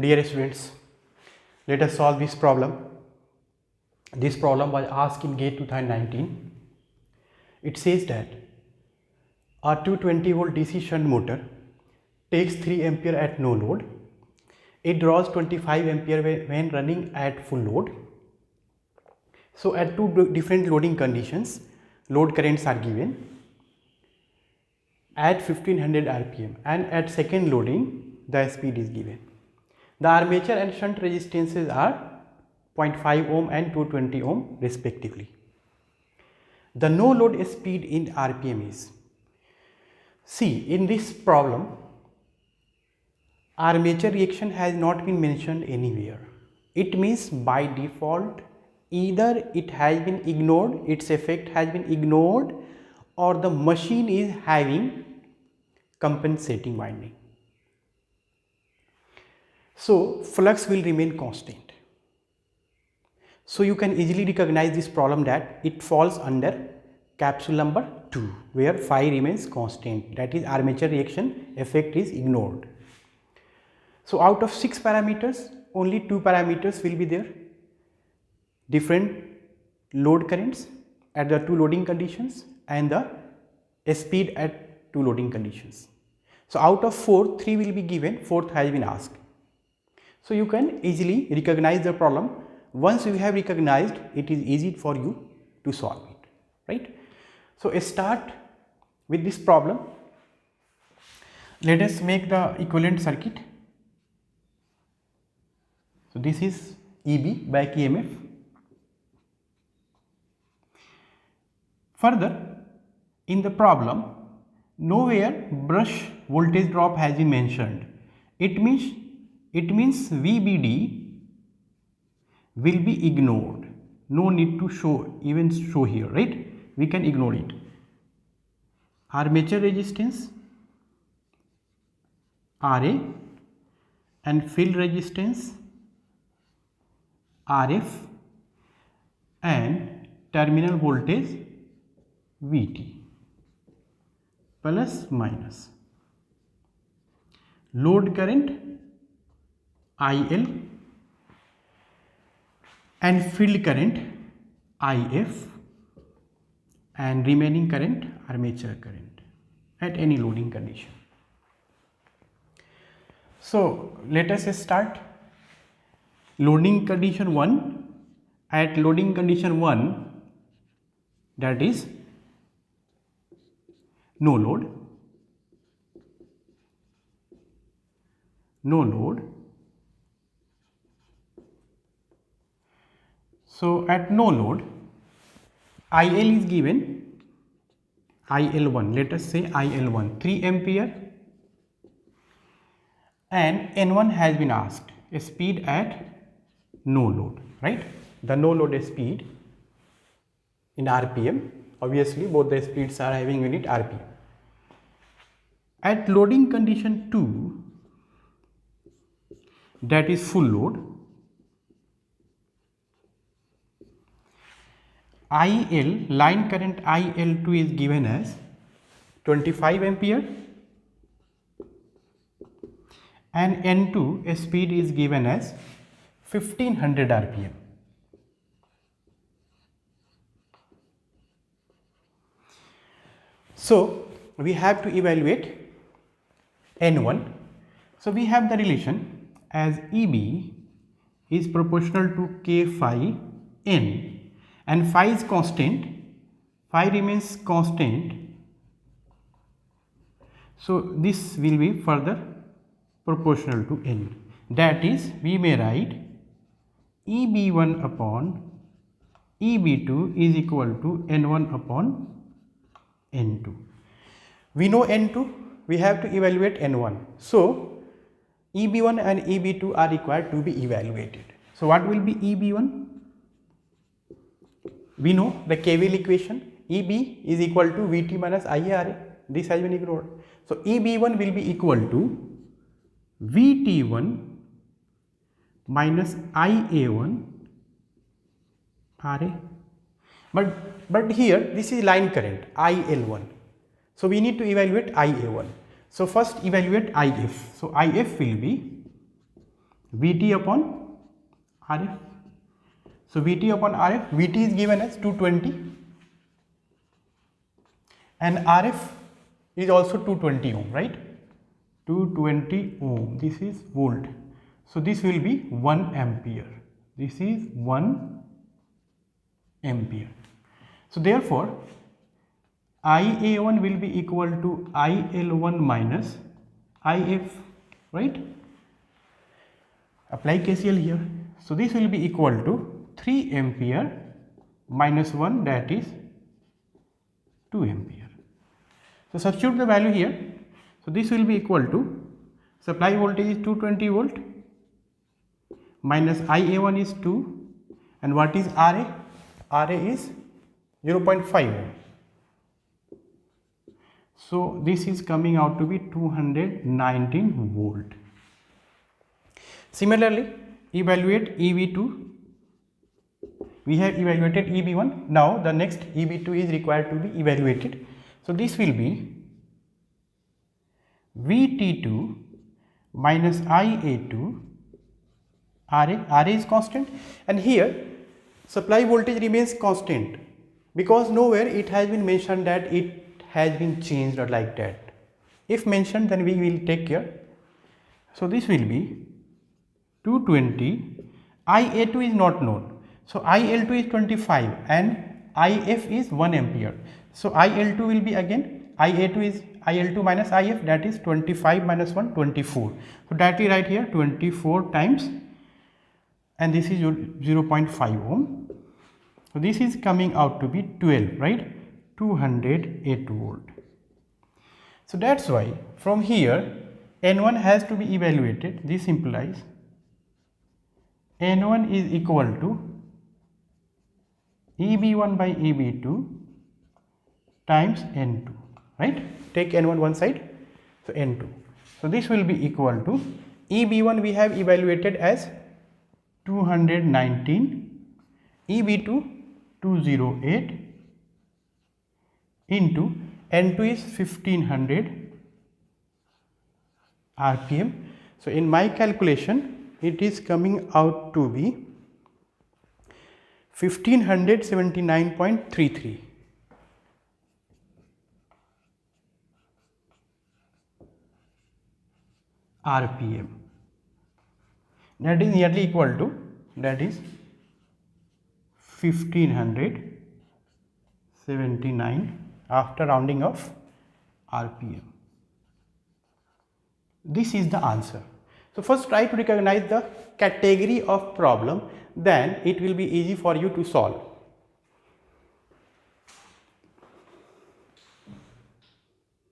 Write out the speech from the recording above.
Dear students, let us solve this problem. This problem was asked in GATE 2019. It says that a 220 volt DC shunt motor takes 3 ampere at no load. It draws 25 ampere when running at full load. So at two different loading conditions, load currents are given at 1500 rpm, and at second loading the speed is given. The armature and shunt resistances are 0.5 ohm and 220 ohm respectively. The no load speed in rpm is, see, in this problem armature reaction has not been mentioned anywhere. It means by default either it has been ignored, its effect has been ignored, or the machine is having compensating winding. So flux will remain constant. So you can easily recognize this problem that it falls under capsule number 2, where phi remains constant, that is armature reaction effect is ignored. So out of 6 parameters, only 2 parameters will be there: different load currents at the two loading conditions and the speed at two loading conditions. So out of 4, 3 will be given, 4th has been asked. So you can easily recognize the problem. Once you have recognized, it is easy for you to solve it, right? So start with this problem. Let us make the equivalent circuit. So this is EB back EMF. Further, in the problem, nowhere brush voltage drop has been mentioned. It means VBD will be ignored. No need to show here, right? We can ignore it. Armature resistance RA and field resistance RF and terminal voltage VT plus minus. Load current IL and field current IF and remaining current armature current at any loading condition. So let us start. Loading condition 1, at loading condition 1, that is no load. So at no load, IL is given, IL1, let us say IL1 3 ampere, and N1 has been asked, a speed at no load, right? The no load speed in RPM, obviously both the speeds are having unit RPM. At loading condition 2, that is full load, IL, line current IL2 is given as 25 ampere and N2 a speed is given as 1500 rpm. So we have to evaluate N1. So we have the relation as EB is proportional to K phi N, and phi is constant, phi remains constant. So this will be further proportional to N. That is, we may write EB1 upon EB2 is equal to N1 upon N2. We know N2, we have to evaluate N1. So EB1 and EB2 are required to be evaluated. So what will be EB1? We know the KVL equation, EB is equal to VT minus IARA. This has been ignored. So EB1 will be equal to VT1 minus IA1 RA. But here this is line current IL1. So we need to evaluate IA1. So first evaluate IF. So IF will be Vt upon Rf. So Vt upon Rf, Vt is given as 220 and Rf is also 220 ohm, right? 220 ohm, this is volt. So this will be 1 ampere. This is 1 ampere. So therefore, IA1 will be equal to IL1 minus IF, right? Apply KCL here. So this will be equal to 3 ampere minus 1, that is 2 ampere. So substitute the value here. So this will be equal to, supply voltage is 220 volt minus IA1 is 2, and what is RA? RA is 0.5 ohm. So this is coming out to be 219 volt. Similarly, evaluate EB2. We have evaluated EB1. Now the next EB2 is required to be evaluated. So this will be VT2 minus IA2. RA is constant, and here supply voltage remains constant because nowhere it has been mentioned that it has been changed or like that. If mentioned, then we will take care. So this will be 220. IA2 is not known, so IL2 is 25 and IF is 1 ampere. So IL2 will be again, IA2 is IL2 minus IF, that is 25 minus 1, 24. So directly write here 24 times, and this is 0.5 ohm. So this is coming out to be 12, right? 208 volt. So that's why from here N1 has to be evaluated. This implies N1 is equal to EB1 by EB2 times N2, right? Take N1 one side, so N2. So this will be equal to EB1 we have evaluated as 219, EB2 208 into N2 is 1500 RPM. So in my calculation it is coming out to be 1579.33 RPM. That is nearly equal to, that is 1579 after rounding of RPM. This is the answer. So first try to recognize the category of problem, then it will be easy for you to solve.